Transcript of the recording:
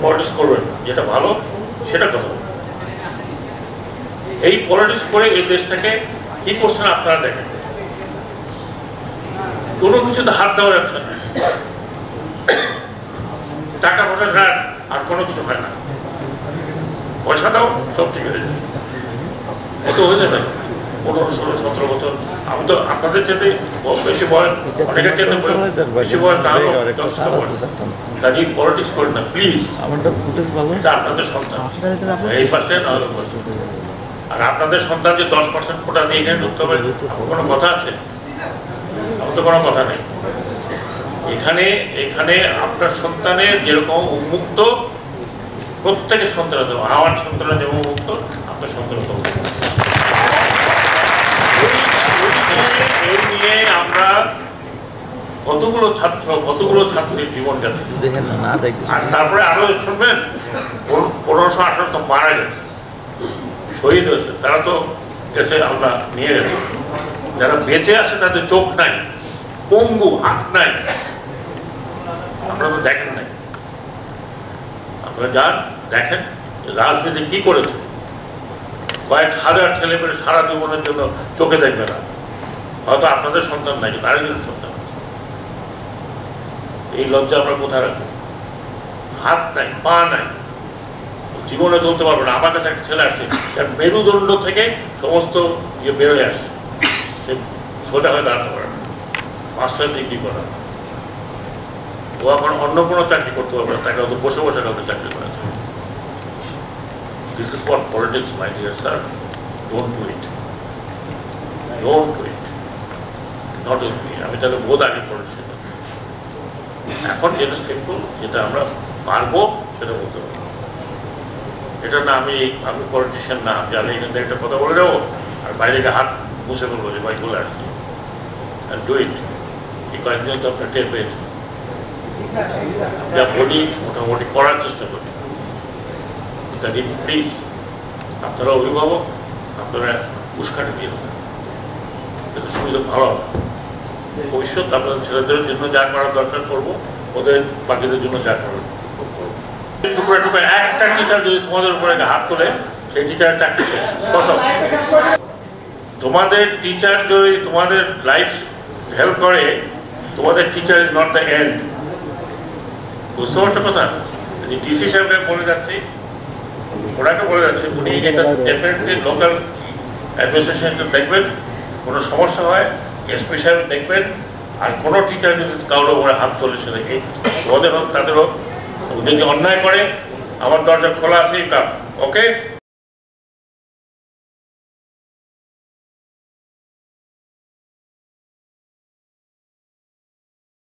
Politics করবেন না, যেটা ভালো সেটা কথা বলবেন। এই পলিটিক্স করে এই দেশটাকে কি করছেন আপনারা দেখেন, কোনো কিছুতে হাত দেওয়া যাচ্ছে না, টাকা পয়সা দেন আর কোনো কিছু হয় না, পয়সা দাও সব ঠিক হয়ে যায়। কত হয়েছে না 15, 16, 17 বছর। আমি তো আপনাদের চেয়ে বেশি বয়স, অনেকের চেয়ে বেশি বয়স না হলেও যথেষ্ট বয়স। কাজে পলিটিক্স করেন না প্লিজ, এটা আপনাদের সন্তান, এই পাশে না হলে পাশে। আর আপনাদের সন্তান যে 10% কোটা দিয়ে এখানে ঢুকতে হবে কোনো কথা আছে? আমার তো কোনো কথা নেই। এখানে এখানে আপনার সন্তানের যেরকম উন্মুক্ত, প্রত্যেকের সন্তানের দেবো, আমার সন্তানের যেমন উন্মুক্ত আপনার সন্তানের দেবো। এই নিয়ে আমরা কতগুলো ছাত্র কতগুলো ছাত্রীর জীবন গেছে, আর তারপরে আরো শুনবেন 1518 তো মারা গেছে, শহীদ হয়েছে, তারা তো গেছে, আমরা নিয়ে গেছে। যারা বেঁচে আছে তাদের চোখ নাই, পঙ্গু, হাত নাই, আপনারা তো দেখেন নাই। আপনারা যান দেখেন রাজনীতি কি করেছে। কয়েক হাজার ছেলে পেলে সারা জীবনের জন্য চোখে দেখবে না, হয়তো আপনাদের সন্তান নাই, আরেকজনের সন্তান আছে। এই লজ্জা আমরা কোথায় রাখবো? হাত নাই, পা নাই, জীবনে চলতে পারবে না। আমার কাছে একটা ছেলে আসছে যার মেরুদণ্ড থেকে সমস্ত ইয়ে বেরোয় আসছে, সে সোজা হয়ে দাঁড়াতে পারে না, মাস্টার ডিগ্রি করা। ও এখন অন্য কোনো চাকরি করতে পারবে না, তাকে হয়তো বসে বসে কাউকে চাকরি করাতে হবে। This is what politics, my dear sir. Don't do it. Don't do it. Not with me. আমি তাহলে বোধ আগে করেছি। এখন যেটা সিম্পল, যেটা আমরা পারবো সেটা বলতে পারবো। এটা না আমি পলিটিশিয়ান না, যে আমি এখান থেকে একটা কথা বলে যাবো আর বাইরে হাত মুছে ফেলবো যে ভাই বলে আসছি। আর ডু ইট। এই কয়েকদিন তো আপনার টের পেয়েছে, যা বলি মোটামুটি করার চেষ্টা করি। প্লিজ আপনারা অভিভাবক, আপনারা উস্কানি দিয়ে দেবেন, এটা সুবিধা ভালো হবে। ভবিষ্যৎ আপনাদের ছেলেদের জন্য যা করার দরকার করবো, ওদের বাকিদের জন্য যা করার করবো। টুকরা টুকরা একটা টিচার যদি তোমাদের উপরে হাত তোলে, সেই টিচারের চাকরি শেষ। তোমাদের টিচার যদি তোমাদের লাইফ হেল্প করে, তোমাদের teacher is not the end. বুঝতে পারছো কথা? ডিসি সাহেবকে বলে যাচ্ছি, ওনাকে বলে যাচ্ছে, উনি এটা ডেফিনেটলি লোকাল অ্যাডমিনিস্ট্রেশন দেখবেন, কোনো সমস্যা হয় এসপি সাহেব দেখবেন। আর কোনো টিচার যদি কারোর উপরে হাত তোলে, সে দেখে ওদের হোক তাদের হোক, যদি অন্যায় করে আমার দরজা খোলা আছে, ওকে।